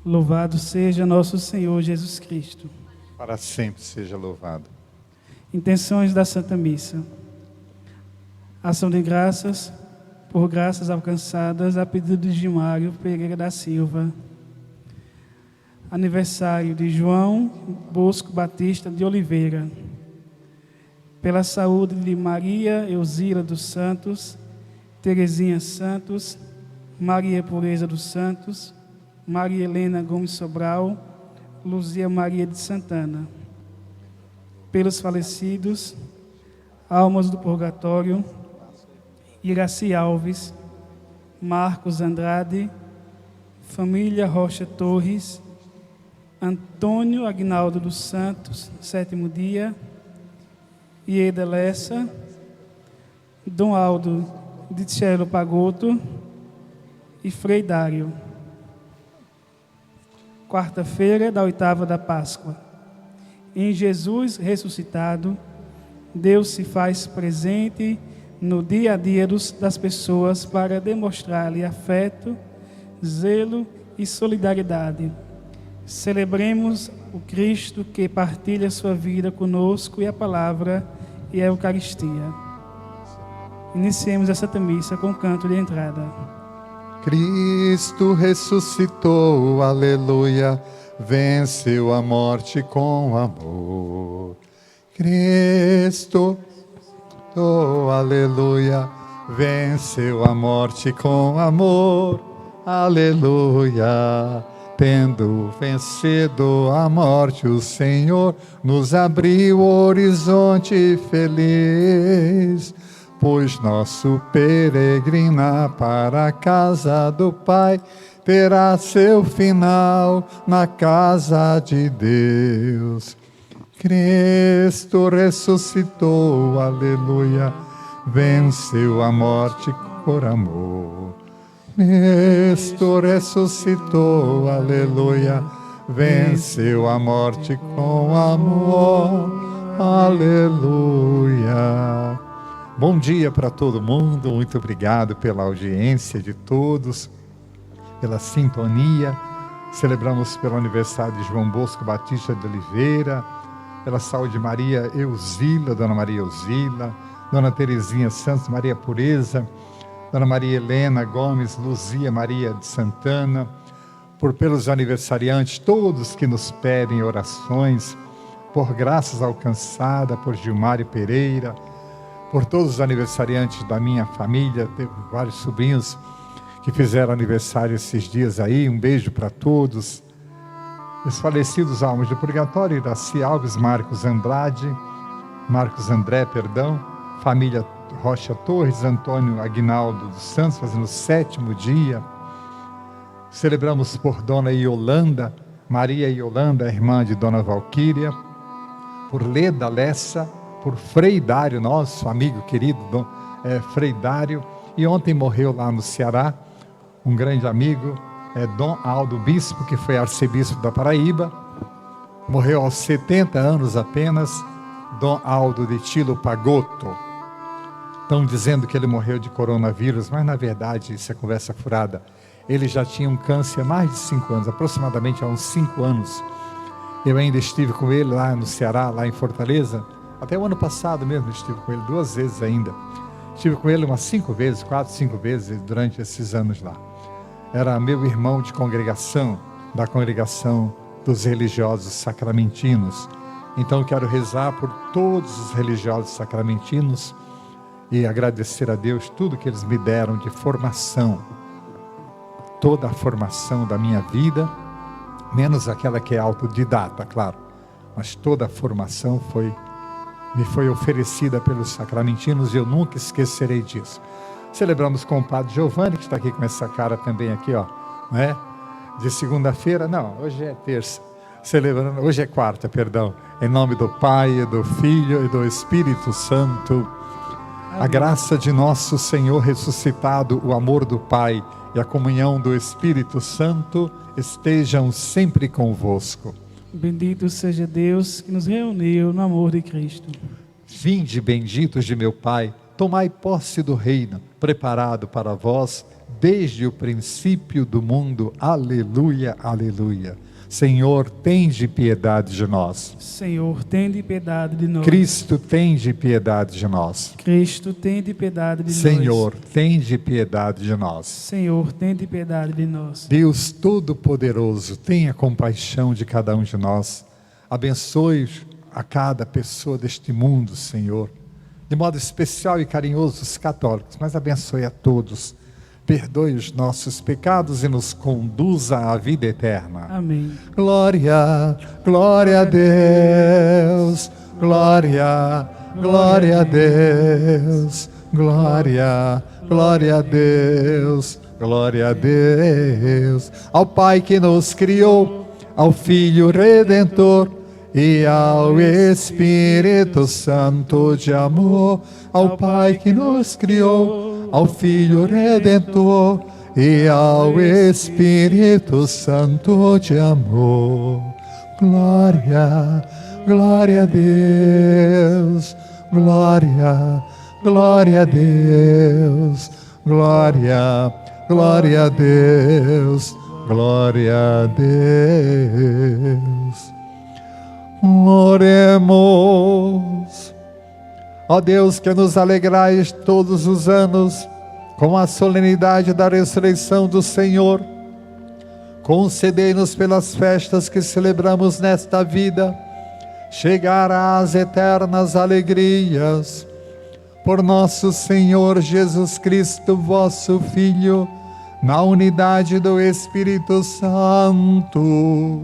Louvado seja nosso Senhor Jesus Cristo. Para sempre seja louvado. Intenções da Santa Missa. Ação de graças, por graças alcançadas a pedido de Mário Pereira da Silva. Aniversário de João Bosco Batista de Oliveira. Pela saúde de Maria Eusília dos Santos, Terezinha Santos, Maria Pureza dos Santos, Maria Helena Gomes Sobral, Luzia Maria de Santana. Pelos falecidos, almas do purgatório, Iraci Alves, Marcos Andrade, família Rocha Torres, Antônio Agnaldo dos Santos, 7º dia, Ieda Lessa, Dom Aldo de Tchelo Pagotto e Frei Dário. Quarta-feira da 8ª da Páscoa. Em Jesus ressuscitado, Deus se faz presente no dia a dia das pessoas para demonstrar-lhe afeto, zelo e solidariedade. Celebremos o Cristo que partilha sua vida conosco e a palavra e a Eucaristia. Iniciemos a Santa Missa com o canto de entrada. Cristo ressuscitou, aleluia, venceu a morte com amor. Cristo, oh, aleluia, venceu a morte com amor, aleluia. Tendo vencido a morte, o Senhor nos abriu o horizonte feliz, pois nosso peregrinar para a casa do Pai terá seu final na casa de Deus. Cristo ressuscitou, aleluia, venceu a morte por amor. Cristo ressuscitou, aleluia, venceu a morte com amor, aleluia. Bom dia para todo mundo, muito obrigado pela audiência de todos, pela sintonia. Celebramos pelo aniversário de João Bosco Batista de Oliveira, pela saúde de Maria Eusília, Dona Maria Eusília, Dona Terezinha Santos, Maria Pureza, Dona Maria Helena Gomes, Luzia Maria de Santana, pelos aniversariantes, todos que nos pedem orações, por graças alcançadas, por Gilmário Pereira, por todos os aniversariantes da minha família, teve vários sobrinhos que fizeram aniversário esses dias aí, um beijo para todos. Os falecidos almas do purgatório, Iraci Alves, Marcos André, família Rocha Torres, Antônio Agnaldo dos Santos, fazendo o 7º dia. Celebramos por Dona Iolanda, Maria Iolanda, irmã de Dona Valquíria, por Leda Lessa, por Frei Dário, nosso amigo querido Frei Dário, e ontem morreu lá no Ceará, um grande amigo, Dom Aldo Bispo, que foi arcebispo da Paraíba, morreu aos 70 anos apenas, Dom Aldo de Tchelo Pagotto. Estão dizendo que ele morreu de coronavírus, mas na verdade isso é conversa furada. Ele já tinha um câncer há mais de 5 anos, aproximadamente há uns 5 anos. Eu ainda estive com ele lá no Ceará, lá em Fortaleza, até o ano passado mesmo estive com ele 2 vezes ainda. Estive com ele umas 5 vezes, 4, 5 vezes durante esses anos lá. Era meu irmão de congregação, da congregação dos religiosos sacramentinos. Então quero rezar por todos os religiosos sacramentinos e agradecer a Deus tudo que eles me deram de formação. Toda a formação da minha vida, menos aquela que é autodidata, claro. Mas toda a formação me foi oferecida pelos sacramentinos e eu nunca esquecerei disso. Celebramos com o Padre Giovanni, que está aqui com essa cara também aqui, ó, né? De segunda-feira, não, hoje é terça. Celebrando, hoje é quarta, perdão. Em nome do Pai, do Filho e do Espírito Santo. A graça de nosso Senhor ressuscitado, o amor do Pai e a comunhão do Espírito Santo estejam sempre convosco. Bendito seja Deus que nos reuniu no amor de Cristo. Vinde, benditos de meu Pai, tomai posse do reino, preparado para vós, desde o princípio do mundo. Aleluia, aleluia. Senhor, tende piedade de nós. Senhor, tende piedade de nós. Cristo, tende piedade de nós. Cristo, tende piedade de nós. Senhor, tende piedade de nós. Senhor, tende piedade de nós. Deus Todo-Poderoso, tenha compaixão de cada um de nós. Abençoe a cada pessoa deste mundo, Senhor. De modo especial e carinhoso os católicos, mas abençoe a todos. Perdoe os nossos pecados e nos conduza à vida eterna. Amém. Glória, glória a Deus. Glória, glória a Deus. Glória, glória a Deus. Glória a Deus. Ao Pai que nos criou, ao Filho Redentor e ao Espírito Santo de amor. Ao Pai que nos criou, ao Filho Redentor e ao Espírito Santo de amor. Glória, glória a Deus. Glória, glória a Deus. Glória, glória a Deus. Glória a Deus. Oremos. Ó Deus, que nos alegrais todos os anos com a solenidade da ressurreição do Senhor, concedei-nos pelas festas que celebramos nesta vida, chegar às eternas alegrias. Por nosso Senhor Jesus Cristo, vosso Filho, na unidade do Espírito Santo.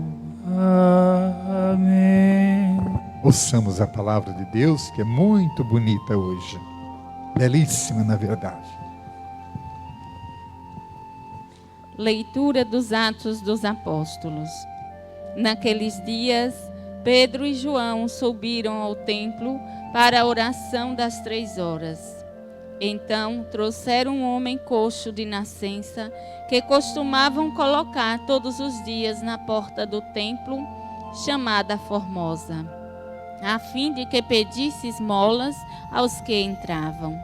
Amém. Ouçamos a palavra de Deus, que é muito bonita hoje. Belíssima, na verdade. Leitura dos Atos dos Apóstolos. Naqueles dias, Pedro e João subiram ao templo para a oração das 3 horas. Então trouxeram um homem coxo de nascença, que costumavam colocar todos os dias na porta do templo, chamada Formosa, a fim de que pedisse esmolas aos que entravam.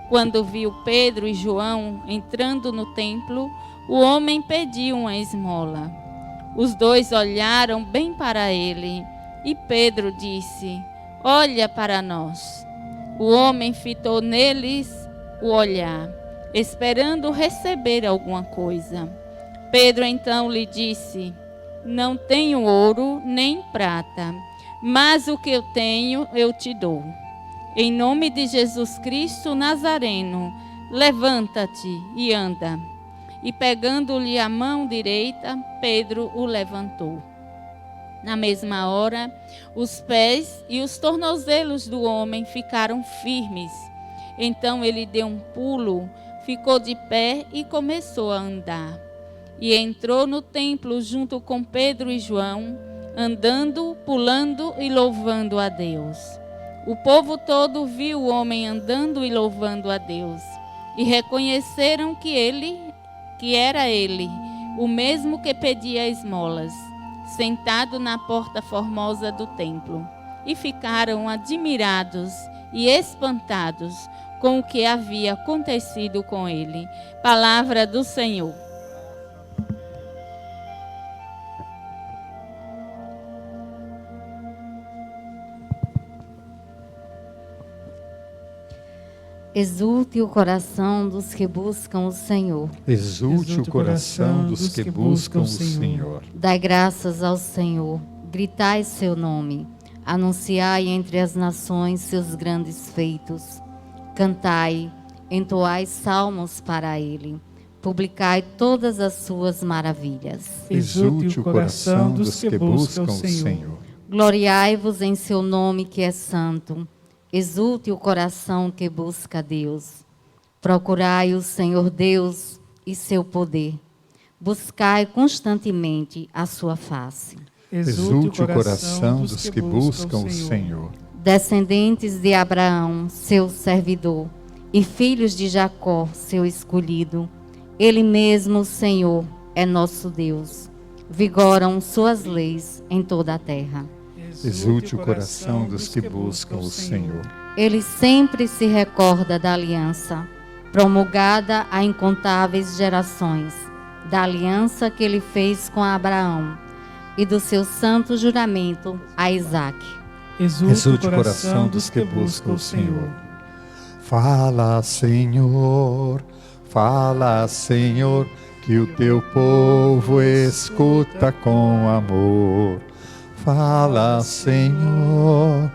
Quando viu Pedro e João entrando no templo, o homem pediu uma esmola. Os dois olharam bem para ele, e Pedro disse: olha para nós. O homem fitou neles o olhar, esperando receber alguma coisa. Pedro então lhe disse: não tenho ouro nem prata, mas o que eu tenho eu te dou. Em nome de Jesus Cristo Nazareno, levanta-te e anda. E pegando-lhe a mão direita, Pedro o levantou. Na mesma hora, os pés e os tornozelos do homem ficaram firmes. Então ele deu um pulo, ficou de pé e começou a andar. E entrou no templo junto com Pedro e João, andando, pulando e louvando a Deus. O povo todo viu o homem andando e louvando a Deus, e reconheceram que era ele, o mesmo que pedia esmolas, sentado na porta formosa do templo. E ficaram admirados e espantados com o que havia acontecido com ele. Palavra do Senhor. Exulte o coração dos que buscam o Senhor. Exulte o coração dos que buscam o Senhor. Dai graças ao Senhor, gritai seu nome, anunciai entre as nações seus grandes feitos. Cantai, entoai salmos para ele, publicai todas as suas maravilhas. Exulte o coração dos que buscam o Senhor. Gloriai-vos em seu nome que é santo. Exulte o coração que busca Deus. Procurai o Senhor Deus e seu poder. Buscai constantemente a sua face. Exulte o coração dos que buscam o Senhor. Descendentes de Abraão, seu servidor, e filhos de Jacó, seu escolhido, ele mesmo, o Senhor, é nosso Deus. Vigoram suas leis em toda a terra. exulte o coração dos que buscam o Senhor. Ele sempre se recorda da aliança, promulgada a incontáveis gerações, da aliança que ele fez com Abraão e do seu santo juramento a Isaque. Exulte o coração dos que buscam o Senhor. Fala, Senhor, que o teu povo escuta com amor. Fala, Senhor,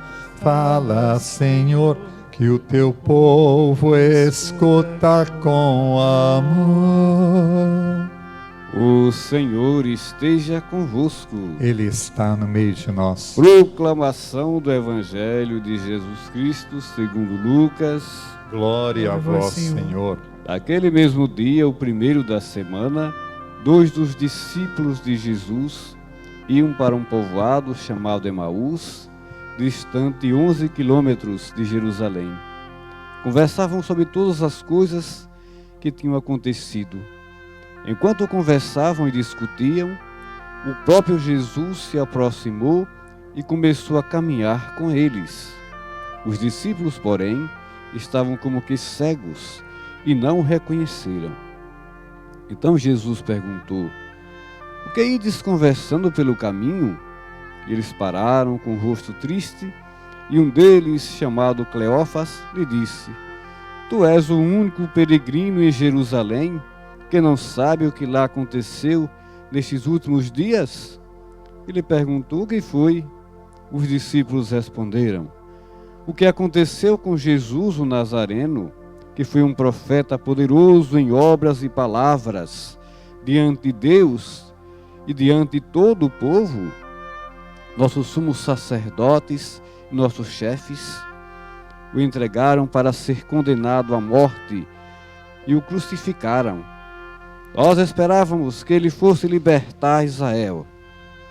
que o teu povo escuta com amor. O Senhor esteja convosco. Ele está no meio de nós. Proclamação do Evangelho de Jesus Cristo segundo Lucas. Glória a vós, Senhor. Naquele mesmo dia, o primeiro da semana, 2 dos discípulos de Jesus iam para um povoado chamado Emaús, distante 11 quilômetros de Jerusalém. Conversavam sobre todas as coisas que tinham acontecido. Enquanto conversavam e discutiam, o próprio Jesus se aproximou e começou a caminhar com eles. Os discípulos, porém, estavam como que cegos e não o reconheceram. Então Jesus perguntou: "O que ides conversando pelo caminho?" E eles pararam com o rosto triste, e um deles, chamado Cleófas, lhe disse: "Tu és o único peregrino em Jerusalém que não sabe o que lá aconteceu nestes últimos dias?" Ele perguntou o que foi. Os discípulos responderam: "O que aconteceu com Jesus o Nazareno, que foi um profeta poderoso em obras e palavras, diante de Deus e diante de todo o povo. Nossos sumos sacerdotes e nossos chefes o entregaram para ser condenado à morte e o crucificaram. Nós esperávamos que ele fosse libertar Israel,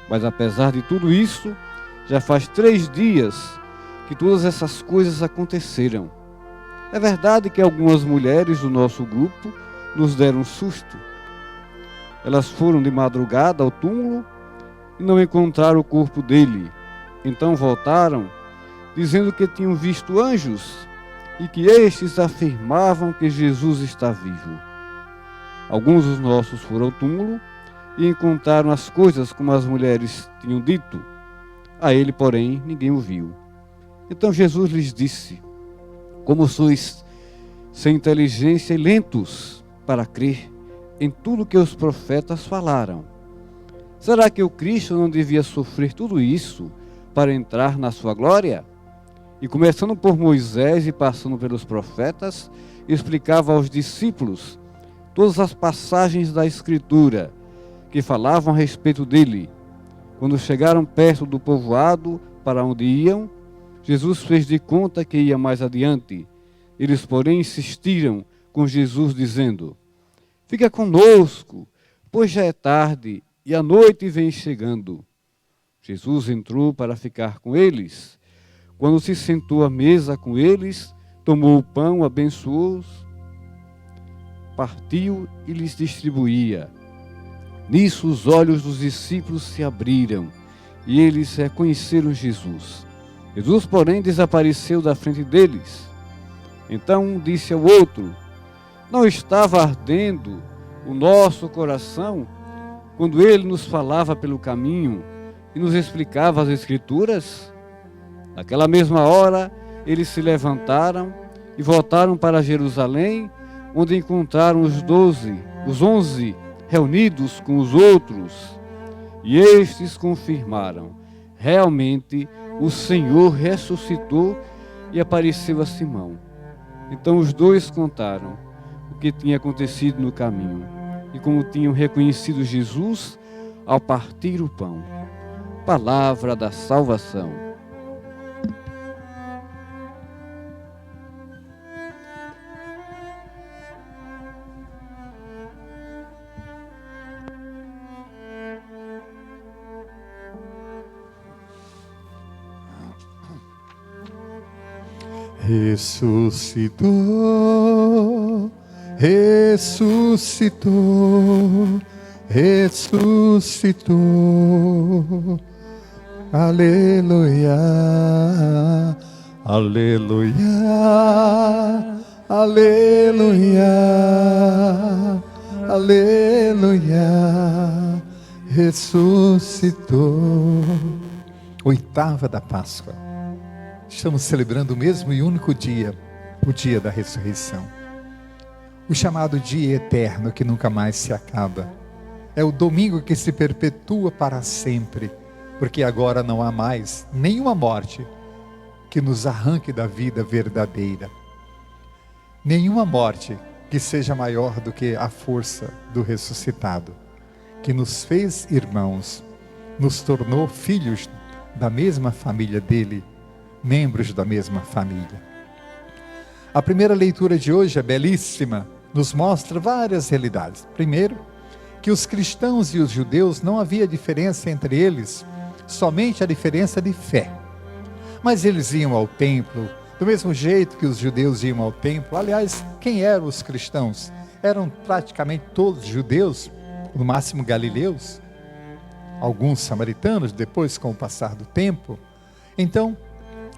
mas apesar de tudo isso, já faz 3 dias que todas essas coisas aconteceram. É verdade que algumas mulheres do nosso grupo nos deram um susto. Elas foram de madrugada ao túmulo e não encontraram o corpo dele. Então voltaram, dizendo que tinham visto anjos e que estes afirmavam que Jesus está vivo. Alguns dos nossos foram ao túmulo e encontraram as coisas como as mulheres tinham dito. A ele, porém, ninguém o viu." Então Jesus lhes disse: "Como sois sem inteligência e lentos para crer em tudo que os profetas falaram. Será que o Cristo não devia sofrer tudo isso para entrar na sua glória?" E começando por Moisés e passando pelos profetas, explicava aos discípulos todas as passagens da Escritura que falavam a respeito dele. Quando chegaram perto do povoado para onde iam, Jesus fez de conta que ia mais adiante. Eles, porém, insistiram com Jesus, dizendo: "Fica conosco, pois já é tarde e a noite vem chegando." Jesus entrou para ficar com eles. Quando se sentou à mesa com eles, tomou o pão, abençoou-os, partiu e lhes distribuía. Nisso os olhos dos discípulos se abriram e eles reconheceram Jesus. Jesus, porém, desapareceu da frente deles. Então um disse ao outro: "Não estava ardendo o nosso coração quando ele nos falava pelo caminho e nos explicava as Escrituras?" Naquela mesma hora, eles se levantaram e voltaram para Jerusalém, onde encontraram os 11 reunidos com os outros. E estes confirmaram: realmente o Senhor ressuscitou e apareceu a Simão. Então os dois contaram o que tinha acontecido no caminho e como tinham reconhecido Jesus ao partir o pão. Palavra da salvação. Ressuscitou, ressuscitou, ressuscitou. aleluia, aleluia, aleluia, aleluia, ressuscitou. Oitava da Páscoa. Estamos celebrando o mesmo e único dia, o dia da ressurreição. O chamado dia eterno que nunca mais se acaba. É o domingo que se perpetua para sempre, porque agora não há mais nenhuma morte que nos arranque da vida verdadeira. Nenhuma morte que seja maior do que a força do ressuscitado, que nos fez irmãos, nos tornou filhos da mesma família dele, membros da mesma família. A primeira leitura de hoje é belíssima, nos mostra várias realidades. Primeiro, que os cristãos e os judeus não havia diferença entre eles, somente a diferença de fé. Mas eles iam ao templo, do mesmo jeito que os judeus iam ao templo. Aliás, quem eram os cristãos? Eram praticamente todos judeus, no máximo galileus, alguns samaritanos, depois com o passar do tempo. Então,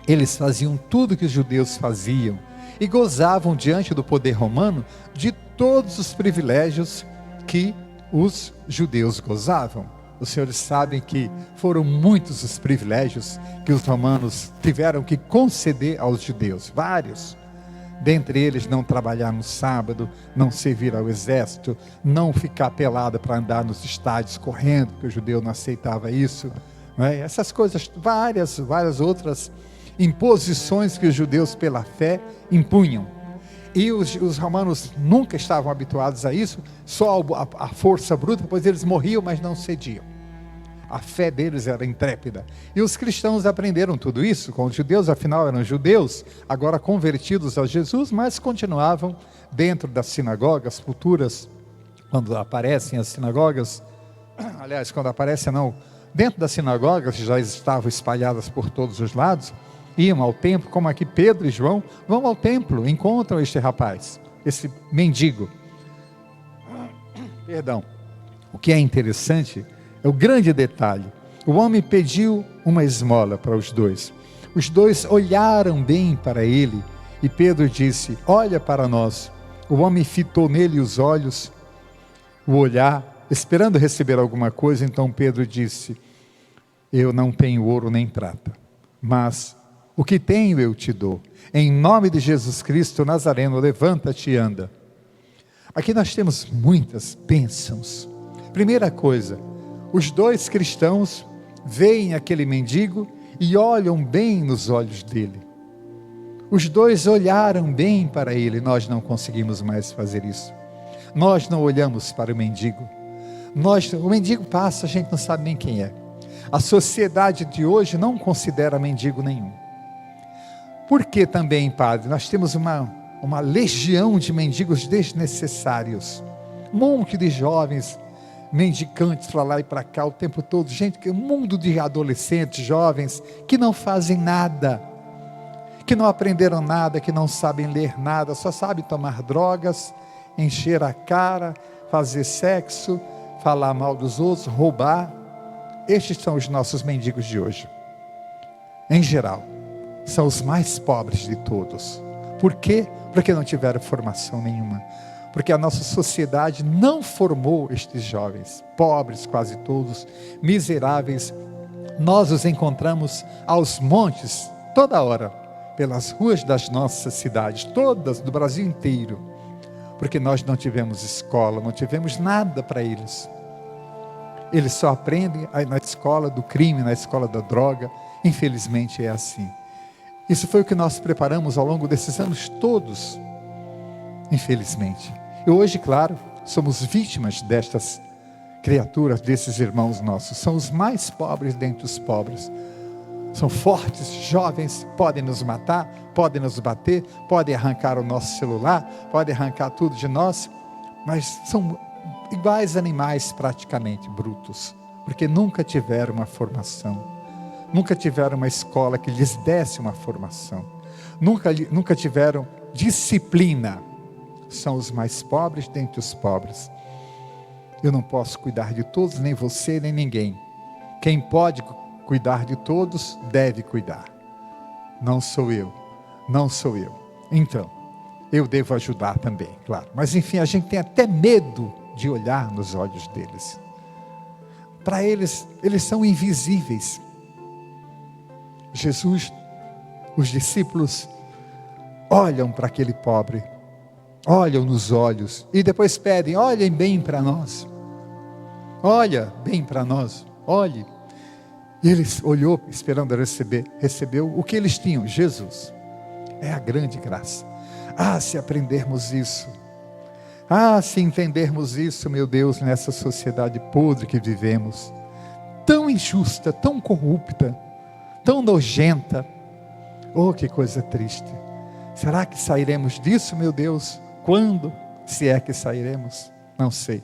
eles faziam tudo que os judeus faziam e gozavam diante do poder romano de todos os privilégios que os judeus gozavam. Os senhores sabem que foram muitos os privilégios que os romanos tiveram que conceder aos judeus, vários. Dentre eles, não trabalhar no sábado, não servir ao exército, não ficar pelado para andar nos estádios correndo, porque o judeu não aceitava isso, não é? Essas coisas, várias outras imposições que os judeus pela fé impunham. E os romanos nunca estavam habituados a isso, só a força bruta, pois eles morriam, mas não cediam. A fé deles era intrépida. E os cristãos aprenderam tudo isso com os judeus, afinal eram judeus, agora convertidos a Jesus, mas continuavam dentro das sinagogas futuras, quando aparecem as sinagogas, aliás, quando aparecem não, dentro das sinagogas, já estavam espalhadas por todos os lados, iam ao templo, como aqui Pedro e João vão ao templo, encontram este rapaz, esse mendigo. Perdão. O que é interessante é o grande detalhe. O homem pediu uma esmola para os dois. Os dois olharam bem para ele e Pedro disse: olha para nós. O homem fitou nele os olhos, o olhar, esperando receber alguma coisa. Então Pedro disse: eu não tenho ouro nem prata, mas o que tenho eu te dou. Em nome de Jesus Cristo Nazareno, levanta-te e anda. Aqui nós temos muitas bênçãos. Primeira coisa, os dois cristãos veem aquele mendigo e olham bem nos olhos dele. Os dois olharam bem para ele. Nós não conseguimos mais fazer isso. Nós não olhamos para o mendigo. O mendigo passa, a gente não sabe nem quem é. A sociedade de hoje não considera mendigo nenhum. Por que também, padre? Nós temos uma legião de mendigos desnecessários. Um monte de jovens mendicantes para lá e para cá o tempo todo. Um mundo de adolescentes, jovens, que não fazem nada, que não aprenderam nada, que não sabem ler nada, só sabem tomar drogas, encher a cara, fazer sexo, falar mal dos outros, roubar. Estes são os nossos mendigos de hoje. Em geral, são os mais pobres de todos. Por quê? Porque não tiveram formação nenhuma. Porque a nossa sociedade não formou estes jovens, pobres quase todos, miseráveis. Nós os encontramos aos montes, toda hora, pelas ruas das nossas cidades, todas do Brasil inteiro. Porque nós não tivemos escola, não tivemos nada para eles. Eles só aprendem na escola do crime, na escola da droga. Infelizmente é assim. Isso foi o que nós preparamos ao longo desses anos todos, infelizmente. E hoje, claro, somos vítimas destas criaturas, desses irmãos nossos. São os mais pobres dentre os pobres. São fortes, jovens, podem nos matar, podem nos bater, podem arrancar o nosso celular, podem arrancar tudo de nós, mas são iguais animais praticamente, brutos, porque nunca tiveram uma formação. Nunca tiveram uma escola que lhes desse uma formação. Nunca tiveram disciplina. São os mais pobres dentre os pobres. Eu não posso cuidar de todos, nem você, nem ninguém. Quem pode cuidar de todos, deve cuidar. Não sou eu, não sou eu. Então, eu devo ajudar também, claro. Mas enfim, a gente tem até medo de olhar nos olhos deles. Para eles, eles são invisíveis. Jesus, os discípulos olham para aquele pobre, olham nos olhos e depois pedem: olhem bem para nós. Olha bem para nós, olhe. E ele olhou esperando receber, recebeu o que eles tinham, Jesus. É a grande graça. Ah, se aprendermos isso. Ah, se entendermos isso, meu Deus, nessa sociedade podre que vivemos, tão injusta, tão corrupta, tão nojenta. Oh, que coisa triste. Será que sairemos disso, meu Deus? Quando? Se é que sairemos? Não sei.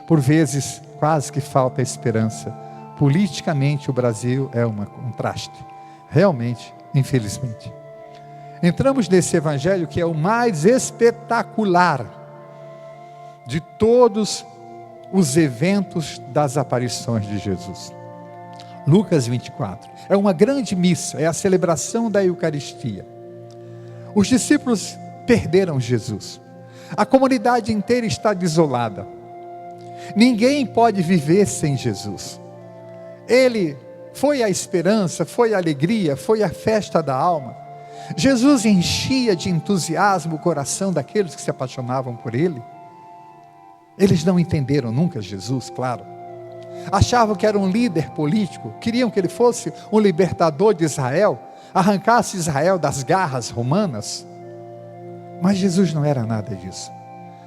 Por vezes, quase que falta esperança. Politicamente, o Brasil é um traste. Realmente, infelizmente. Entramos nesse evangelho que é o mais espetacular de todos os eventos das aparições de Jesus. Lucas 24. É uma grande missa, é a celebração da Eucaristia. Os discípulos perderam Jesus. A comunidade inteira está desolada. Ninguém pode viver sem Jesus. Ele foi a esperança, foi a alegria, foi a festa da alma. Jesus enchia de entusiasmo o coração daqueles que se apaixonavam por Ele. Eles não entenderam nunca Jesus, claro. Achavam que era um líder político, queriam que ele fosse um libertador de Israel, arrancasse Israel das garras romanas. Mas Jesus não era nada disso.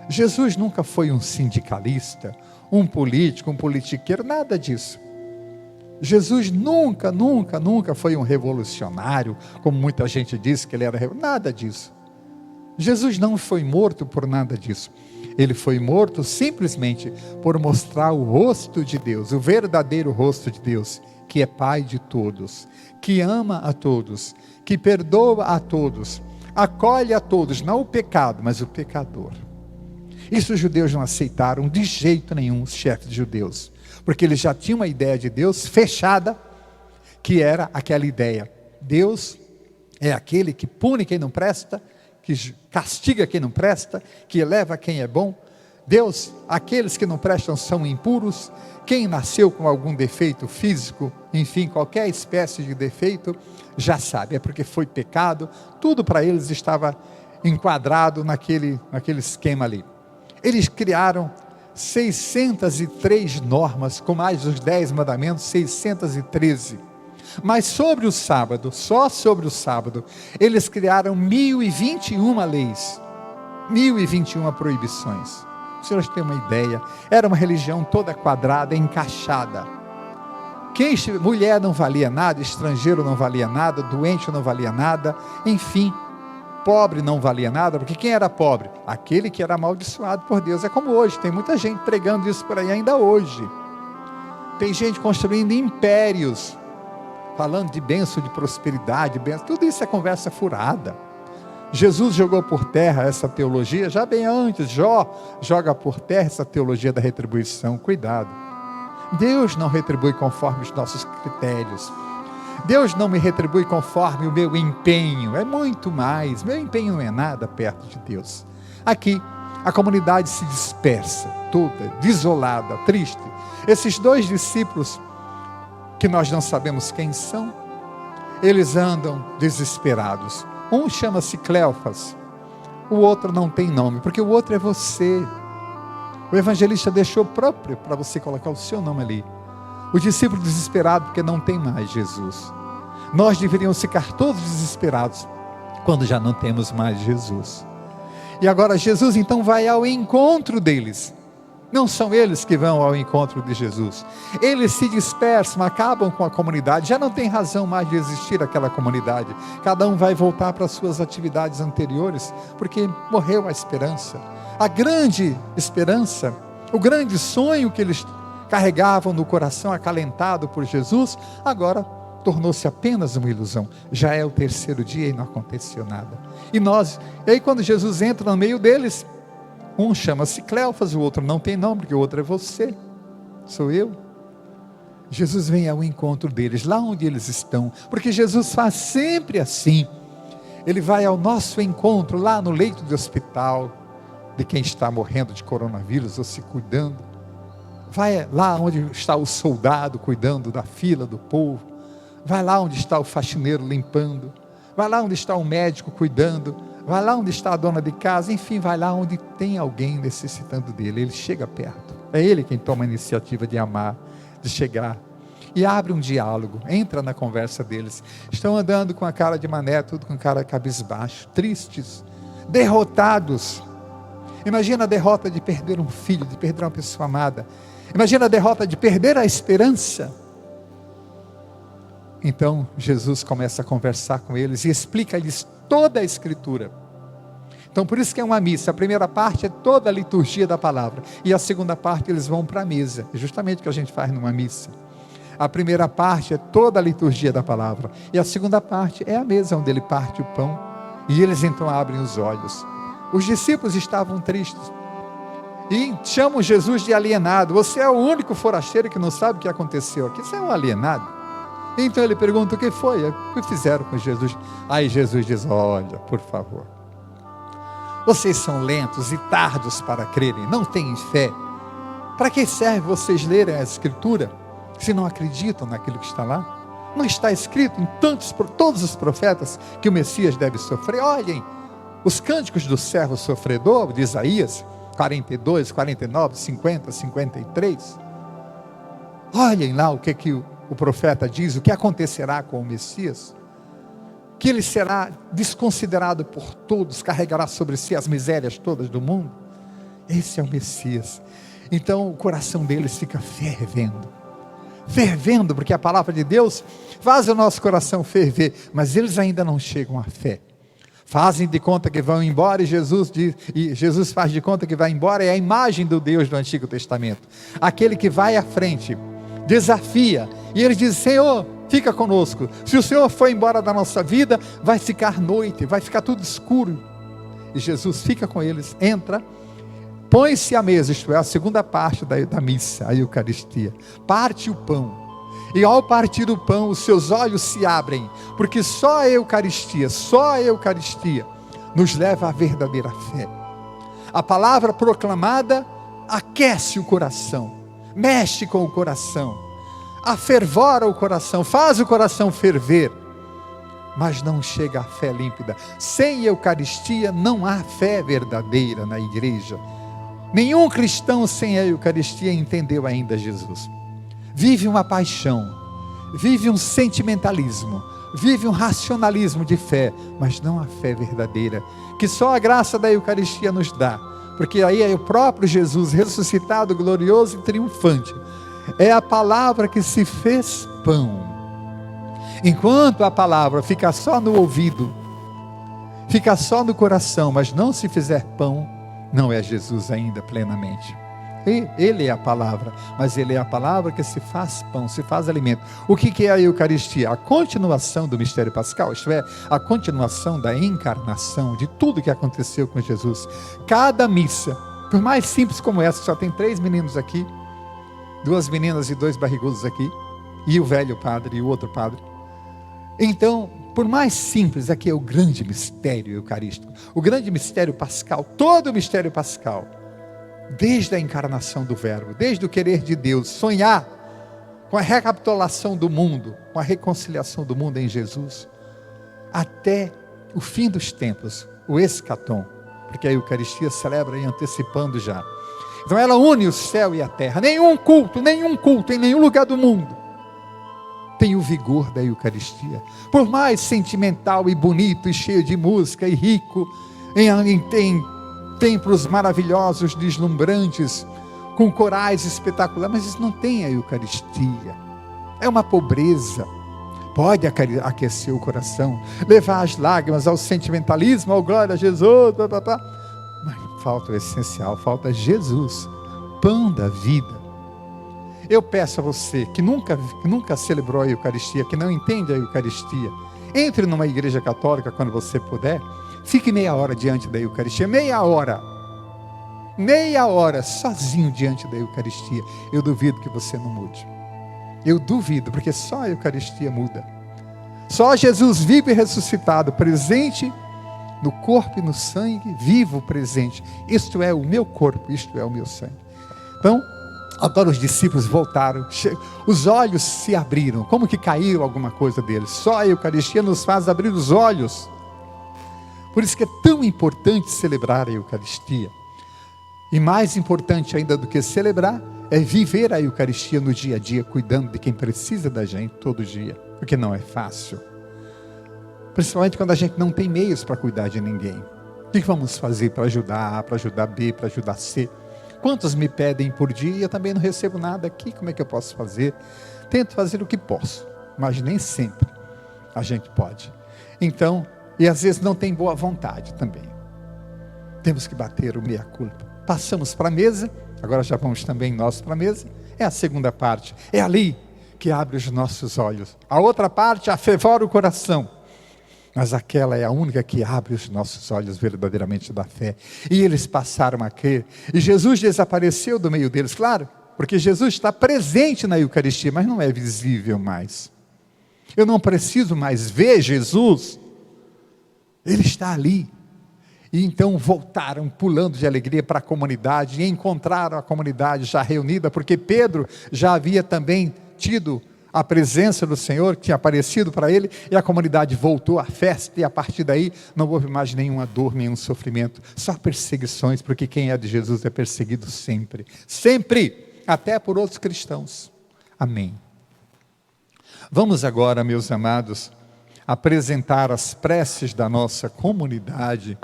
Jesus nunca foi um sindicalista, um político, um politiqueiro, nada disso. Jesus nunca foi um revolucionário, como muita gente diz que ele era, nada disso. Jesus não foi morto por nada disso. Ele foi morto simplesmente por mostrar o rosto de Deus, o verdadeiro rosto de Deus, que é Pai de todos, que ama a todos, que perdoa a todos, acolhe a todos, não o pecado, mas o pecador. Isso os judeus não aceitaram de jeito nenhum, os chefes judeus, porque eles já tinham uma ideia de Deus fechada, que era aquela ideia: Deus é aquele que pune quem não presta, que castiga quem não presta, que eleva quem é bom. Deus, aqueles que não prestam são impuros. Quem nasceu com algum defeito físico, enfim, qualquer espécie de defeito, já sabe, é porque foi pecado. Tudo para eles estava enquadrado naquele esquema ali. Eles criaram 603 normas, com mais os 10 mandamentos, 613. Mas sobre o sábado, só sobre o sábado, eles criaram 1021 leis, 1021 proibições. Os senhores têm uma ideia, era uma religião toda quadrada, encaixada. Mulher não valia nada, estrangeiro não valia nada, doente não valia nada, enfim, pobre não valia nada, porque quem era pobre? Aquele que era amaldiçoado por Deus. É como hoje, tem muita gente pregando isso por aí ainda hoje. Tem gente construindo impérios, falando de bênção, de prosperidade, bênção. Tudo isso é conversa furada. Jesus jogou por terra essa teologia, já bem antes. Jó joga por terra essa teologia da retribuição. Cuidado. Deus não retribui conforme os nossos critérios. Deus não me retribui conforme o meu empenho. É muito mais. Meu empenho não é nada perto de Deus. Aqui, a comunidade se dispersa, toda, desolada, triste. Esses dois discípulos, que nós não sabemos quem são, eles andam desesperados. Um chama-se Cleofas, o outro não tem nome, porque o outro é você. O evangelista deixou próprio para você colocar o seu nome ali. O discípulo desesperado porque não tem mais Jesus. Nós deveríamos ficar todos desesperados quando já não temos mais Jesus. E agora Jesus então vai ao encontro deles. Não são eles que vão ao encontro de Jesus. Eles se dispersam, acabam com a comunidade. Já não tem razão mais de existir aquela comunidade. Cada um vai voltar para as suas atividades anteriores, porque morreu a esperança. A grande esperança, o grande sonho que eles carregavam no coração acalentado por Jesus, agora tornou-se apenas uma ilusão. Já é o terceiro dia e não aconteceu nada. E aí quando Jesus entra no meio deles, um chama-se Cleofas, o outro não tem nome, porque o outro é você, sou eu. Jesus vem ao encontro deles, lá onde eles estão, porque Jesus faz sempre assim. Ele vai ao nosso encontro, lá no leito de hospital, de quem está morrendo de coronavírus ou se cuidando. Vai lá onde está o soldado cuidando da fila do povo. Vai lá onde está o faxineiro limpando. Vai lá onde está o médico cuidando. Vai lá onde está a dona de casa. Enfim, vai lá onde tem alguém necessitando dele. Ele chega perto. É ele quem toma a iniciativa de amar, de chegar. E abre um diálogo, entra na conversa deles. Estão andando com a cara de mané, tudo com cara cabisbaixo, tristes, derrotados. Imagina a derrota de perder um filho, de perder uma pessoa amada. Imagina a derrota de perder a esperança. Então Jesus começa a conversar com eles e explica-lhes toda a Escritura. Então por isso que é uma missa. A primeira parte é toda a liturgia da palavra. E a segunda parte eles vão para a mesa. É justamente o que a gente faz numa missa. A primeira parte é toda a liturgia da palavra. E a segunda parte é a mesa onde ele parte o pão. E eles então abrem os olhos. Os discípulos estavam tristes. E chamam Jesus de alienado. Você é o único forasteiro que não sabe o que aconteceu aqui. Você é um alienado. Então ele pergunta: o que foi? O que fizeram com Jesus? Aí Jesus diz: olha, por favor, vocês são lentos e tardos para crerem, não têm fé. Para que serve vocês lerem a Escritura se não acreditam naquilo que está lá? Não está escrito em todos os profetas que o Messias deve sofrer? Olhem os cânticos do servo sofredor de Isaías 42, 49, 50, 53. Olhem lá o que o profeta diz, o que acontecerá com o Messias. Que ele será desconsiderado por todos, carregará sobre si as misérias todas do mundo. Esse é o Messias. Então o coração deles fica fervendo, porque a palavra de Deus faz o nosso coração ferver, mas eles ainda não chegam à fé. Fazem de conta que vão embora, e Jesus faz de conta que vai embora. É a imagem do Deus do Antigo Testamento, aquele que vai à frente, desafia, e ele diz: Senhor, fica conosco. Se o Senhor for embora da nossa vida, vai ficar noite, vai ficar tudo escuro. E Jesus fica com eles, entra, põe-se à mesa, isto é, a segunda parte da missa, a Eucaristia, parte o pão. E ao partir o pão, os seus olhos se abrem, porque só a Eucaristia nos leva à verdadeira fé. A palavra proclamada aquece o coração, mexe com o coração, afervora o coração, faz o coração ferver, mas não chega à fé límpida. Sem Eucaristia não há fé verdadeira na igreja. Nenhum cristão sem a Eucaristia entendeu ainda Jesus. Vive uma paixão, vive um sentimentalismo, vive um racionalismo de fé, mas não a fé verdadeira, que só a graça da Eucaristia nos dá, porque aí é o próprio Jesus ressuscitado, glorioso e triunfante. É a palavra que se fez pão. Enquanto a palavra fica só no ouvido, fica só no coração, mas não se fizer pão, não é Jesus ainda plenamente. Ele é a palavra, mas ele é a palavra que se faz pão, se faz alimento. O que é a Eucaristia? A continuação do mistério pascal, isto é, a continuação da encarnação, de tudo que aconteceu com Jesus. Cada missa, por mais simples como essa, só tem 3 meninos aqui, 2 meninas e 2 barrigudos aqui, e o velho padre e o outro padre. Então, por mais simples, aqui é o grande mistério eucarístico, o grande mistério pascal, todo o mistério pascal, desde a encarnação do Verbo, desde o querer de Deus, sonhar com a recapitulação do mundo, com a reconciliação do mundo em Jesus, até o fim dos tempos, o eschaton, porque a Eucaristia celebra e antecipando já. Então ela une o céu e a terra. Nenhum culto em nenhum lugar do mundo tem o vigor da Eucaristia. Por mais sentimental e bonito e cheio de música e rico em templos maravilhosos, deslumbrantes, com corais espetaculares, mas isso não tem a Eucaristia. É uma pobreza. Pode aquecer o coração, levar as lágrimas ao sentimentalismo, ao glória a Jesus, mas falta o essencial, falta Jesus, pão da vida. Eu peço a você que nunca celebrou a Eucaristia, que não entende a Eucaristia, entre numa igreja católica quando você puder, fique meia hora diante da Eucaristia, meia hora sozinho diante da Eucaristia. Eu duvido que você não mude. Eu duvido, porque só a Eucaristia muda. Só Jesus vivo e ressuscitado, presente no corpo e no sangue, vivo presente. Isto é o meu corpo, isto é o meu sangue. Então, agora os discípulos voltaram, os olhos se abriram, como que caiu alguma coisa deles. Só a Eucaristia nos faz abrir os olhos. Por isso que é tão importante celebrar a Eucaristia. E mais importante ainda do que celebrar, é viver a Eucaristia no dia a dia, cuidando de quem precisa da gente todo dia, porque não é fácil. Principalmente quando a gente não tem meios para cuidar de ninguém. O que vamos fazer para ajudar A, para ajudar B, para ajudar C? Quantos me pedem por dia e eu também não recebo nada aqui? Como é que eu posso fazer? Tento fazer o que posso, mas nem sempre a gente pode. Então, e às vezes não tem boa vontade também. Temos que bater o meia-culpa. Passamos para a mesa, agora já vamos também nós para a mesa. É a segunda parte, é ali que abre os nossos olhos. A outra parte afevora o coração. Mas aquela é a única que abre os nossos olhos verdadeiramente da fé. E eles passaram a crer. E Jesus desapareceu do meio deles, claro, porque Jesus está presente na Eucaristia, mas não é visível mais. Eu não preciso mais ver Jesus. Ele está ali. E então voltaram pulando de alegria para a comunidade e encontraram a comunidade já reunida, porque Pedro já havia também tido a presença do Senhor, que tinha aparecido para ele, e a comunidade voltou à festa, e a partir daí não houve mais nenhuma dor, nenhum sofrimento, só perseguições, porque quem é de Jesus é perseguido sempre, sempre, até por outros cristãos. Amém. Vamos agora, meus amados, apresentar as preces da nossa comunidade,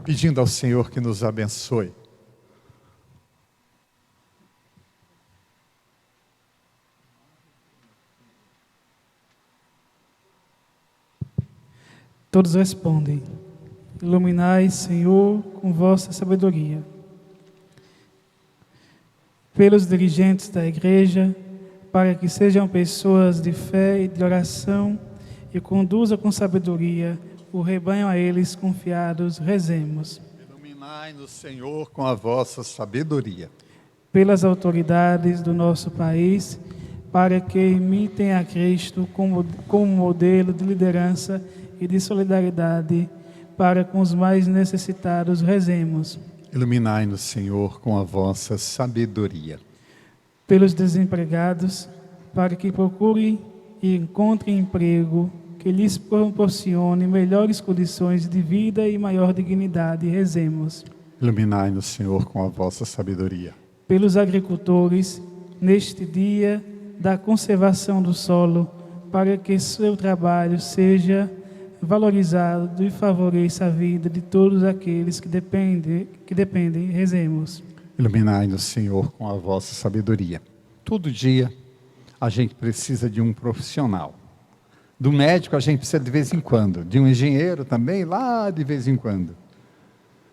pedindo ao Senhor que nos abençoe. Todos respondem: iluminai, Senhor, com vossa sabedoria. Pelos dirigentes da igreja, para que sejam pessoas de fé e de oração, e conduza com sabedoria o rebanho a eles confiados, rezemos. Iluminai-nos, Senhor, com a vossa sabedoria. Pelas autoridades do nosso país, para que imitem a Cristo como modelo de liderança e de solidariedade para com os mais necessitados, rezemos. Iluminai-nos, Senhor, com a vossa sabedoria. Pelos desempregados, para que procurem e encontrem emprego que lhes proporcione melhores condições de vida e maior dignidade, rezemos. Iluminai-nos, Senhor, com a vossa sabedoria. Pelos agricultores, neste dia da conservação do solo, para que seu trabalho seja valorizado e favoreça a vida de todos aqueles que dependem, rezemos. Iluminai-nos, Senhor, com a vossa sabedoria. Todo dia a gente precisa de um profissional. Do médico a gente precisa de vez em quando, de um engenheiro também, lá de vez em quando.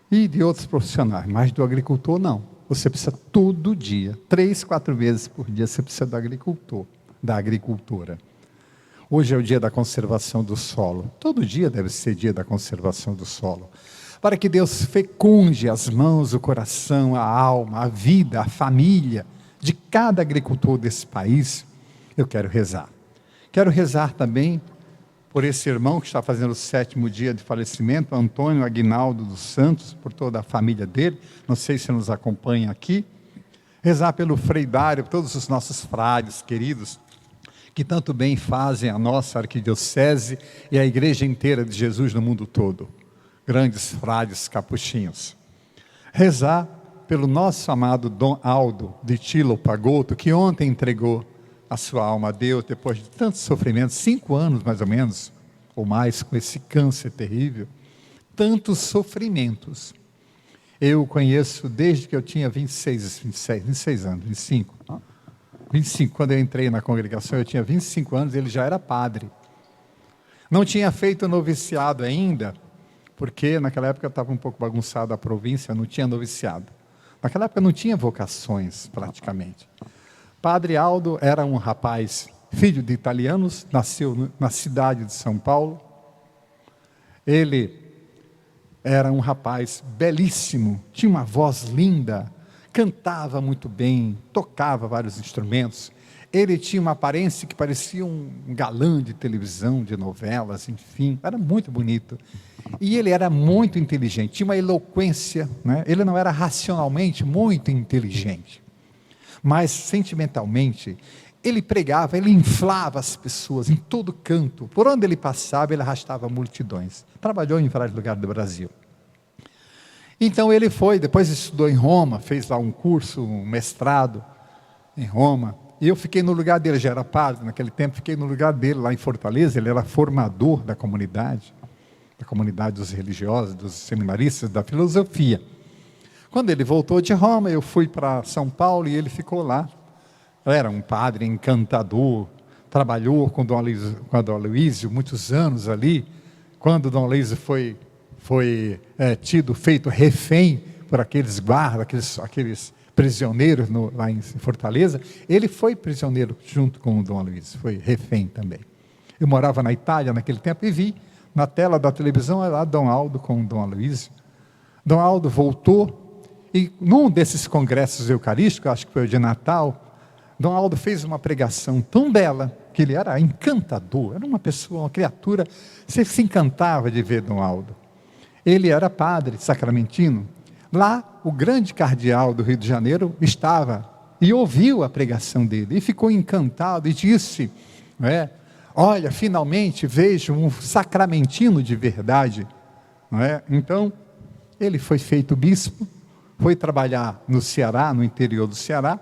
E de outros profissionais, mas do agricultor não. Você precisa todo dia, 3, 4 vezes por dia, você precisa do agricultor, da agricultora. Hoje é o dia da conservação do solo. Todo dia deve ser dia da conservação do solo. Para que Deus fecunde as mãos, o coração, a alma, a vida, a família de cada agricultor desse país, eu quero rezar. Quero rezar também por esse irmão que está fazendo o 7º dia de falecimento, Antônio Aguinaldo dos Santos, por toda a família dele. Não sei se nos acompanha aqui. Rezar pelo Frei Dário, por todos os nossos frades queridos, que tanto bem fazem a nossa arquidiocese e a igreja inteira de Jesus no mundo todo. Grandes frades capuchinhos. Rezar pelo nosso amado Dom Aldo de Tilo Pagotto, que ontem entregou a sua alma a Deus, depois de tantos sofrimentos, 5 anos mais ou menos, ou mais, com esse câncer terrível. Tantos sofrimentos. Eu o conheço desde que eu tinha 26 anos, 25. 25, quando eu entrei na congregação, eu tinha 25 anos, ele já era padre. Não tinha feito noviciado ainda, porque naquela época estava um pouco bagunçada a província, não tinha noviciado. Naquela época não tinha vocações, praticamente. Padre Aldo era um rapaz, filho de italianos, nasceu na cidade de São Paulo. Ele era um rapaz belíssimo, tinha uma voz linda, cantava muito bem, tocava vários instrumentos. Ele tinha uma aparência que parecia um galã de televisão, de novelas, enfim, era muito bonito. E ele era muito inteligente, tinha uma eloquência, né? Ele não era racionalmente muito inteligente, mas sentimentalmente, ele pregava, ele inflava as pessoas em todo canto. Por onde ele passava, ele arrastava multidões. Trabalhou em vários lugares do Brasil. Então ele foi, depois estudou em Roma, fez lá um curso, um mestrado em Roma. E eu fiquei no lugar dele, já era padre naquele tempo, fiquei no lugar dele lá em Fortaleza. Ele era formador da comunidade dos religiosos, dos seminaristas, da filosofia. Quando ele voltou de Roma, eu fui para São Paulo e ele ficou lá. Era um padre encantador, trabalhou com Dom Aloísio muitos anos ali. Quando Dom Aloísio foi feito refém por aqueles guardas, aqueles prisioneiros lá em Fortaleza, ele foi prisioneiro junto com o Dom Aloísio, foi refém também. Eu morava na Itália naquele tempo e vi na tela da televisão lá Dom Aldo com o Dom Aloísio. Dom Aldo voltou e num desses congressos eucarísticos, acho que foi o de Natal, Dom Aldo fez uma pregação tão bela, que ele era encantador, era uma pessoa, uma criatura, você se encantava de ver Dom Aldo. Ele era padre sacramentino. Lá, o grande cardeal do Rio de Janeiro estava e ouviu a pregação dele, e ficou encantado e disse, olha, finalmente vejo um sacramentino de verdade. Não é? Então, ele foi feito bispo, foi trabalhar no Ceará, no interior do Ceará,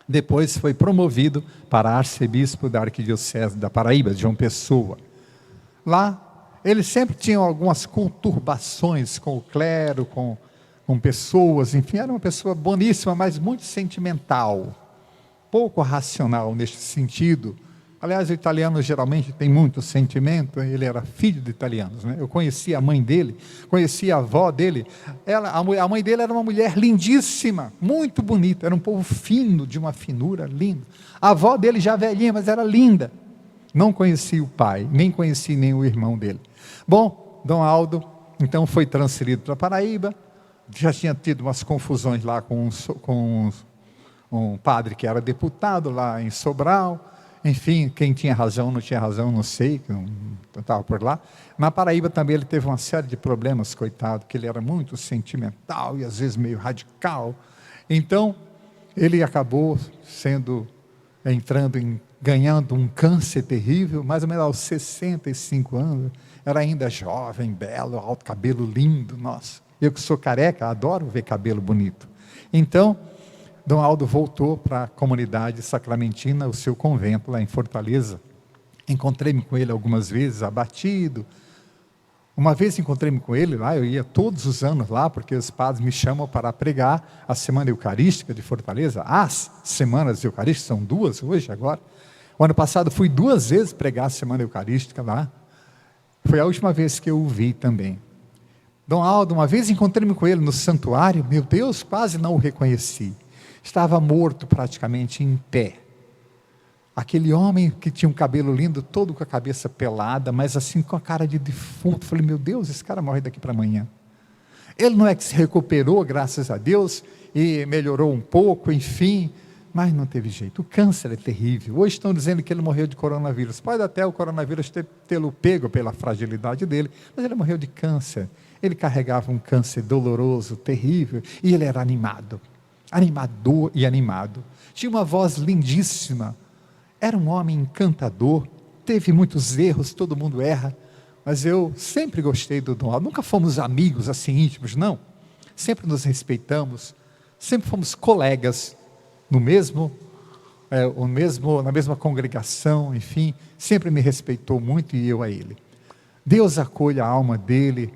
depois foi promovido para arcebispo da Arquidiocese da Paraíba, de João Pessoa. Lá, ele sempre tinha algumas conturbações com o clero, com pessoas, enfim, era uma pessoa boníssima, mas muito sentimental, pouco racional neste sentido. Aliás, o italiano geralmente tem muito sentimento, ele era filho de italianos, né? Eu conheci a mãe dele, conheci a avó dele, a mãe dele era uma mulher lindíssima, muito bonita, era um povo fino, de uma finura linda. A avó dele já velhinha, mas era linda. Não conheci o pai, nem conheci nem o irmão dele. Bom, Dom Aldo, então foi transferido para Paraíba, já tinha tido umas confusões lá com um padre que era deputado lá em Sobral. Enfim, quem tinha razão, não tinha razão, não sei, que não estava por lá. Na Paraíba também ele teve uma série de problemas, coitado, que ele era muito sentimental e às vezes meio radical. Então, ele acabou ganhando um câncer terrível, mais ou menos aos 65 anos, era ainda jovem, belo, alto cabelo lindo, nossa. Eu que sou careca, adoro ver cabelo bonito. Então, Dom Aldo voltou para a comunidade sacramentina, o seu convento lá em Fortaleza. Encontrei-me com ele algumas vezes, abatido. Uma vez encontrei-me com ele lá, eu ia todos os anos lá, porque os padres me chamam para pregar a Semana Eucarística de Fortaleza. As Semanas Eucarísticas, são 2 hoje, agora. O ano passado fui 2 vezes pregar a Semana Eucarística lá. Foi a última vez que eu o vi também. Dom Aldo, uma vez encontrei-me com ele no santuário, meu Deus, quase não o reconheci. Estava morto praticamente em pé. Aquele homem que tinha um cabelo lindo, todo com a cabeça pelada, mas assim com a cara de defunto. Falei, meu Deus, esse cara morre daqui para amanhã. Ele não é que se recuperou, graças a Deus, e melhorou um pouco, enfim, mas não teve jeito. O câncer é terrível. Hoje estão dizendo que ele morreu de coronavírus. Pode até o coronavírus tê-lo pego pela fragilidade dele, mas ele morreu de câncer. Ele carregava um câncer doloroso, terrível, e ele era animado. Animador e animado, tinha uma voz lindíssima, era um homem encantador, teve muitos erros, todo mundo erra, mas eu sempre gostei do Dom Aldo. Nunca fomos amigos assim íntimos, não, sempre nos respeitamos, sempre fomos colegas, na mesma congregação, enfim, sempre me respeitou muito e eu a ele. Deus acolha a alma dele,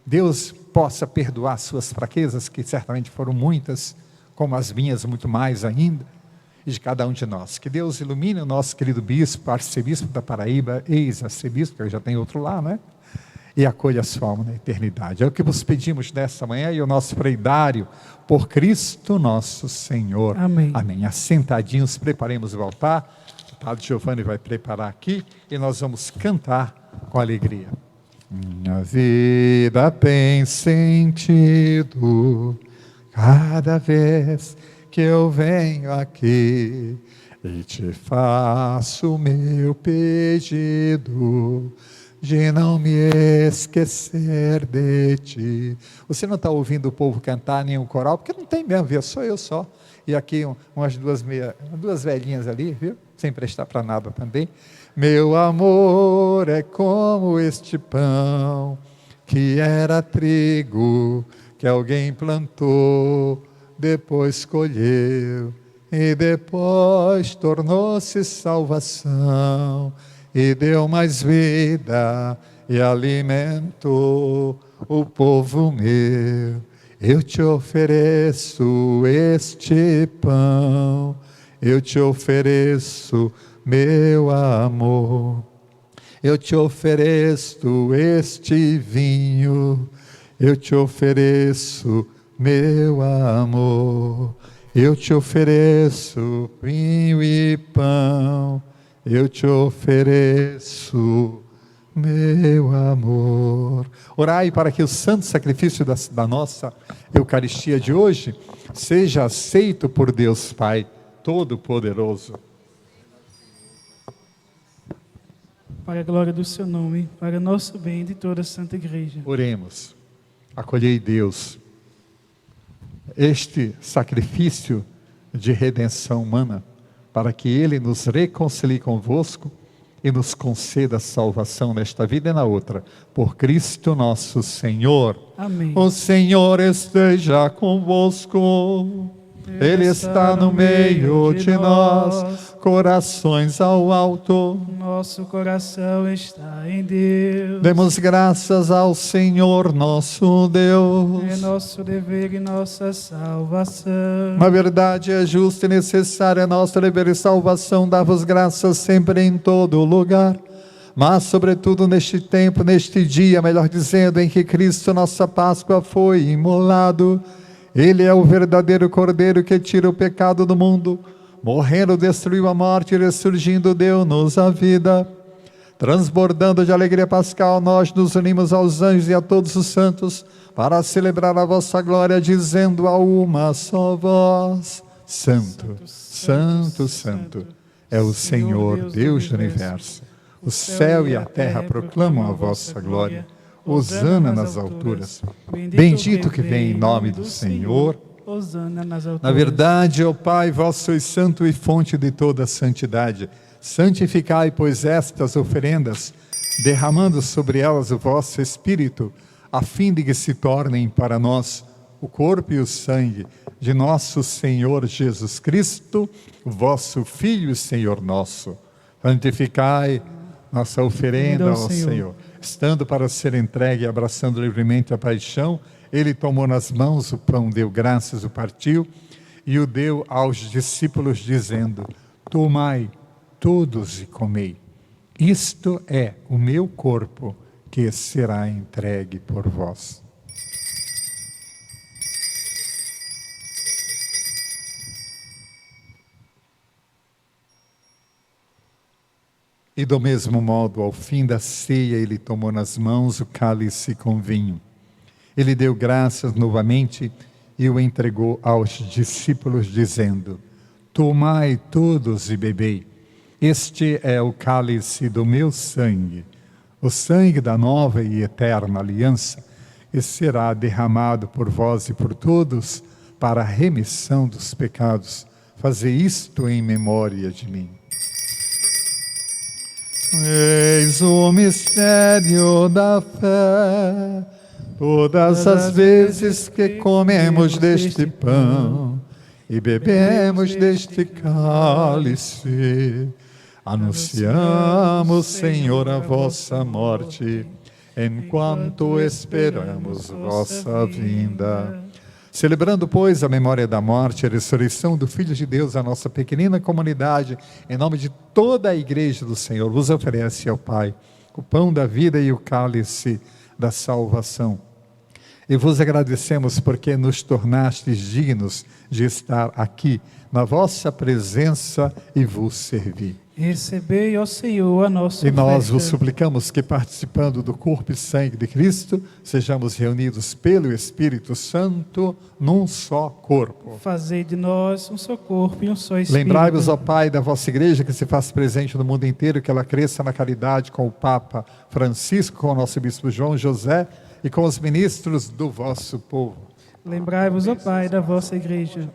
Deus possa perdoar suas fraquezas, que certamente foram muitas, como as minhas, muito mais ainda, e de cada um de nós. Que Deus ilumine o nosso querido bispo, arcebispo da Paraíba, ex-arcebispo, que já tem outro lá, né? E acolha a sua alma na eternidade. É o que vos pedimos nesta manhã, e o nosso freidário, por Cristo nosso Senhor. Amém. Amém. Assentadinhos, preparemos o altar. O Padre Giovanni vai preparar aqui, e nós vamos cantar com alegria. Minha vida tem sentido cada vez que eu venho aqui, e te faço meu pedido de não me esquecer de ti. Você não está ouvindo o povo cantar nem o coral, porque não tem mesmo, viu? Sou eu só. E aqui umas duas velhinhas ali, viu? Sem prestar para nada também. Meu amor é como este pão, que era trigo, que alguém plantou, depois colheu, e depois tornou-se salvação, e deu mais vida, e alimentou o povo meu. Eu te ofereço este pão, eu te ofereço meu amor, eu te ofereço este vinho, eu te ofereço meu amor, eu te ofereço vinho e pão, eu te ofereço meu amor. Orai para que o santo sacrifício da nossa Eucaristia de hoje seja aceito por Deus Pai Todo-Poderoso. Para a glória do seu nome, para nosso bem e de toda a Santa Igreja. Oremos. Acolhei, Deus, este sacrifício de redenção humana, para que Ele nos reconcilie convosco e nos conceda salvação nesta vida e na outra, por Cristo nosso Senhor. Amém. O Senhor esteja convosco, Ele está no meio de nós, corações ao alto. Nosso coração está em Deus. Demos graças ao Senhor nosso Deus. É nosso dever e nossa salvação. Na verdade é justa e necessária nosso dever e salvação, dar-vos graças sempre em todo lugar, mas sobretudo neste tempo, neste dia, melhor dizendo, em que Cristo, nossa Páscoa, foi imolado. Ele é o verdadeiro Cordeiro que tira o pecado do mundo. Morrendo, destruiu a morte, e ressurgindo, deu-nos a vida. Transbordando de alegria pascal, nós nos unimos aos anjos e a todos os santos para celebrar a vossa glória, dizendo a uma só voz: Santo, Santo, Santo é o Senhor, Deus do universo. O céu e a terra proclamam a vossa glória. Hosana nas alturas. Bendito que vem em nome do Senhor. Hosana nas alturas. Na verdade, ó Pai, vós sois santo e fonte de toda santidade. Santificai, pois, estas oferendas, derramando sobre elas o vosso Espírito, a fim de que se tornem para nós o corpo e o sangue de nosso Senhor Jesus Cristo, vosso Filho e Senhor nosso. Santificai nossa oferenda ao Senhor. Estando para ser entregue e abraçando livremente a paixão, Ele tomou nas mãos o pão, deu graças, o partiu e o deu aos discípulos, dizendo: Tomai todos e comei. Isto é o meu corpo, que será entregue por vós. E do mesmo modo, ao fim da ceia, Ele tomou nas mãos o cálice com vinho. Ele deu graças novamente e o entregou aos discípulos, dizendo: Tomai todos e bebei. Este é o cálice do meu sangue, o sangue da nova e eterna aliança, que será derramado por vós e por todos para a remissão dos pecados. Fazei isto em memória de mim. Eis o mistério da fé. Todas as vezes que comemos deste pão e bebemos deste cálice, anunciamos, Senhor, a vossa morte, enquanto esperamos vossa vinda. Celebrando, pois, a memória da morte e a ressurreição do Filho de Deus, a nossa pequenina comunidade, em nome de toda a Igreja do Senhor, vos oferece ao Pai o pão da vida e o cálice da salvação. e vos agradecemos porque nos tornastes dignos de estar aqui, na vossa presença e vos servir. Recebei, ó Senhor, a nossa E nós oferta. vos suplicamos que, participando do corpo e sangue de Cristo, sejamos reunidos pelo Espírito Santo num só corpo. Fazei de nós um só corpo e um só Espírito. Lembrai-vos, ó Pai, da vossa igreja que se faz presente no mundo inteiro, que ela cresça na caridade com o Papa Francisco, com o nosso Bispo João José e com os ministros do vosso povo. Lembrai-vos, ó Pai, da vossa igreja.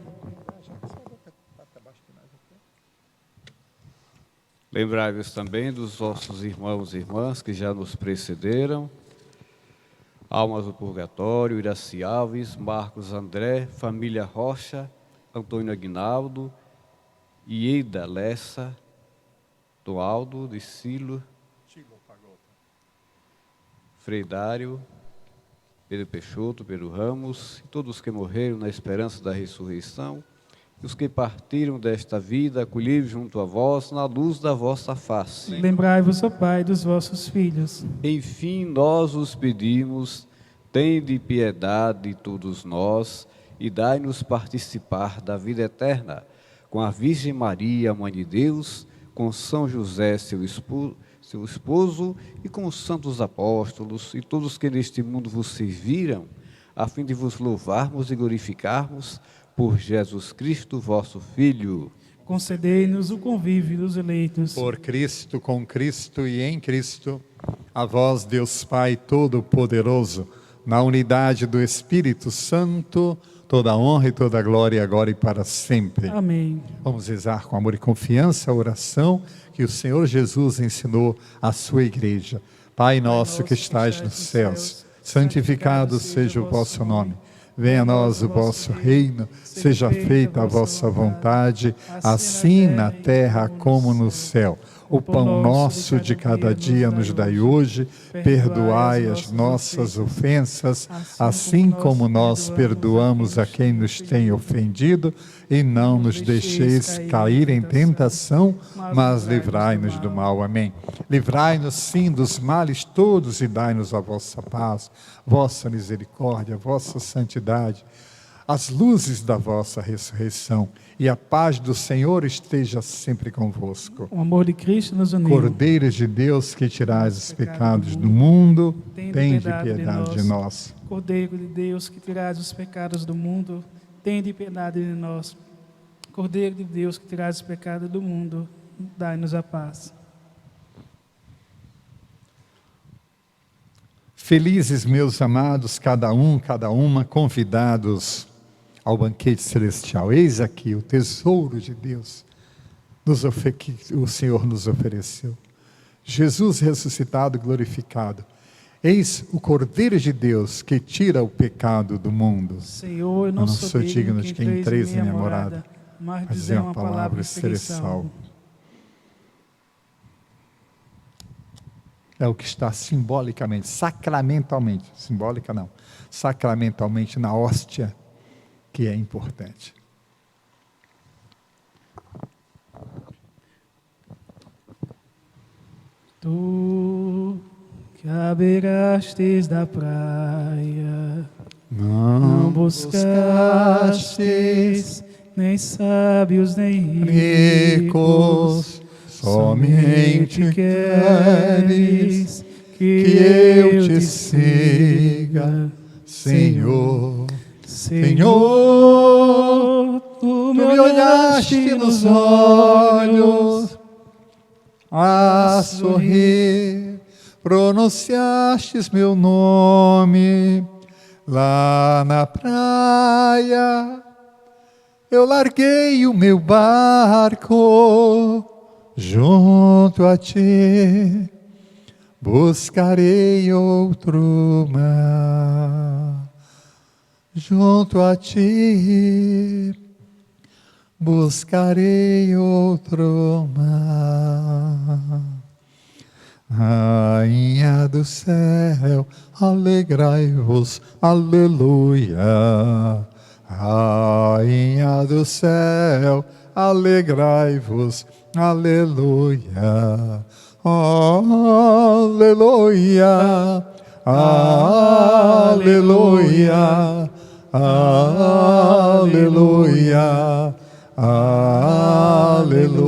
Lembrai-vos também dos vossos irmãos e irmãs que já nos precederam, almas do purgatório, Iraci Alves, Marcos André, família Rocha, Antônio Aguinaldo, Ieda Lessa, Toaldo, Dicilo, Freidário, Pedro Peixoto, Pedro Ramos, e todos que morreram na esperança da ressurreição, e os que partiram desta vida, acolhidos junto a vós, na luz da vossa face. Lembrai-vos, ó Pai, dos vossos filhos. Enfim, nós os pedimos, tende piedade de todos nós, e dai-nos participar da vida eterna, com a Virgem Maria, Mãe de Deus, com São José, seu esposo, e com os santos apóstolos, e todos que neste mundo vos serviram, a fim de vos louvarmos e glorificarmos, por Jesus Cristo, vosso Filho. Concedei-nos o convívio dos eleitos. Por Cristo, com Cristo e em Cristo, a vós, Deus Pai Todo-Poderoso, na unidade do Espírito Santo, toda a honra e toda a glória, agora e para sempre. Amém. Vamos rezar com amor e confiança a oração que o Senhor Jesus ensinou à sua igreja. Pai nosso que estais nos céus, santificado seja o vosso nome. Venha a nós o vosso reino, seja feita a vossa vontade, assim na terra como no céu. O pão nosso de cada dia nos dai hoje, perdoai as nossas ofensas, assim como nós perdoamos a quem nos tem ofendido, e não nos deixeis cair em tentação, mas livrai-nos do mal. Amém. Livrai-nos, sim, dos males todos e dai-nos a vossa paz, vossa misericórdia, vossa santidade, as luzes da vossa ressurreição, e a paz do Senhor esteja sempre convosco. O amor de Cristo nos uniu. Cordeiro de Deus que tirais os pecados do mundo, tende piedade de nós. Cordeiro de Deus que tirais os pecados do mundo, tende piedade de nós. Cordeiro de Deus que tirais os pecados do mundo, dai-nos a paz. Felizes, meus amados, cada um, cada uma, convidados ao banquete celestial. Eis aqui o tesouro de Deus que o Senhor nos ofereceu. Jesus ressuscitado, glorificado. Eis o Cordeiro de Deus que tira o pecado do mundo. Senhor, eu não sou digno de quem entreis em minha morada, mas dizer uma palavra e serei salvo. É o que está simbolicamente, sacramentalmente, simbólica não, sacramentalmente na hóstia, que é importante. Tu que abrigastes da praia, Não buscastes nem sábios nem ricos, somente queres que eu te siga, Senhor. Senhor, tu me olhaste nos olhos, a sorrir, pronunciastes meu nome, lá na praia, eu larguei o meu barco, junto a ti, buscarei outro mar. Junto a ti, buscarei outro mar. Rainha do céu, alegrai-vos, aleluia. Rainha do céu, alegrai-vos, aleluia. Aleluia. aleluia, aleluia, aleluia.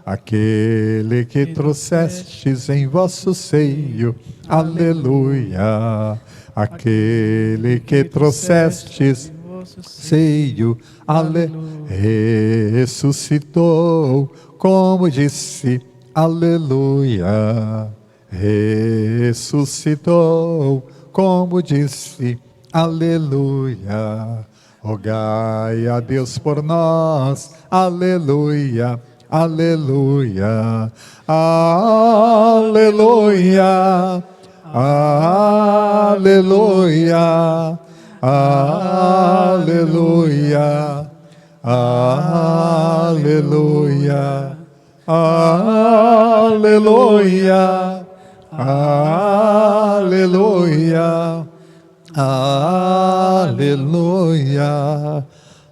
Aquele que trouxestes em vosso seio, aleluia. Aquele que trouxestes seio, ressuscitou, como disse, aleluia. Ressuscitou, como disse, aleluia. Rogai a Deus por nós, aleluia, aleluia, aleluia, aleluia, aleluia, aleluia, aleluia, aleluia, aleluia,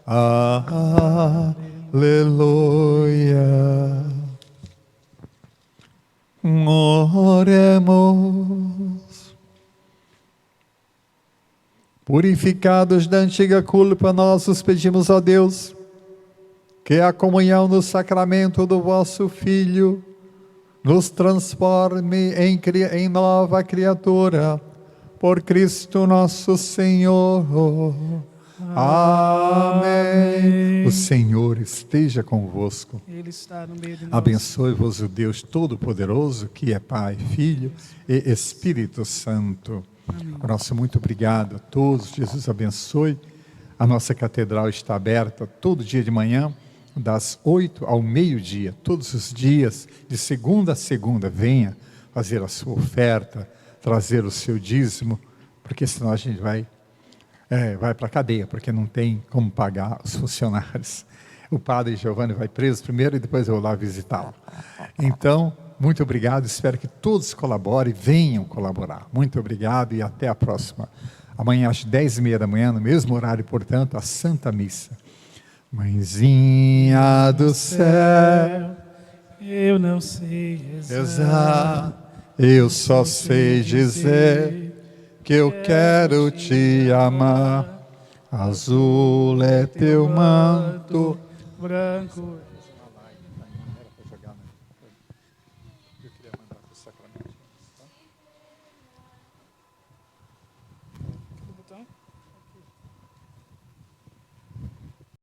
aleluia. Oremos. Purificados da antiga culpa, nós os pedimos a Deus que a comunhão no sacramento do vosso Filho nos transforme em nova criatura, por Cristo nosso Senhor. Amém. O Senhor esteja convosco. Ele está no meio de nós. Abençoe-vos o Deus Todo-Poderoso, que é Pai, Filho e Espírito Santo. Amém. Nosso muito obrigado a todos. Jesus abençoe. A nossa catedral está aberta todo dia de manhã, das 8 ao meio-dia, todos os dias, de segunda a segunda. Venha fazer a sua oferta, trazer o seu dízimo, porque senão a gente vai para a cadeia, porque não tem como pagar os funcionários. O padre Giovanni vai preso primeiro e depois eu vou lá visitá-lo. Então, muito obrigado, espero que todos colaborem, venham colaborar. Muito obrigado e até a próxima. Amanhã às 10h30 da manhã, no mesmo horário, portanto, a Santa Missa. Mãezinha do céu, eu não sei rezar, eu só sei dizer que eu quero te amar. Azul é teu manto, branco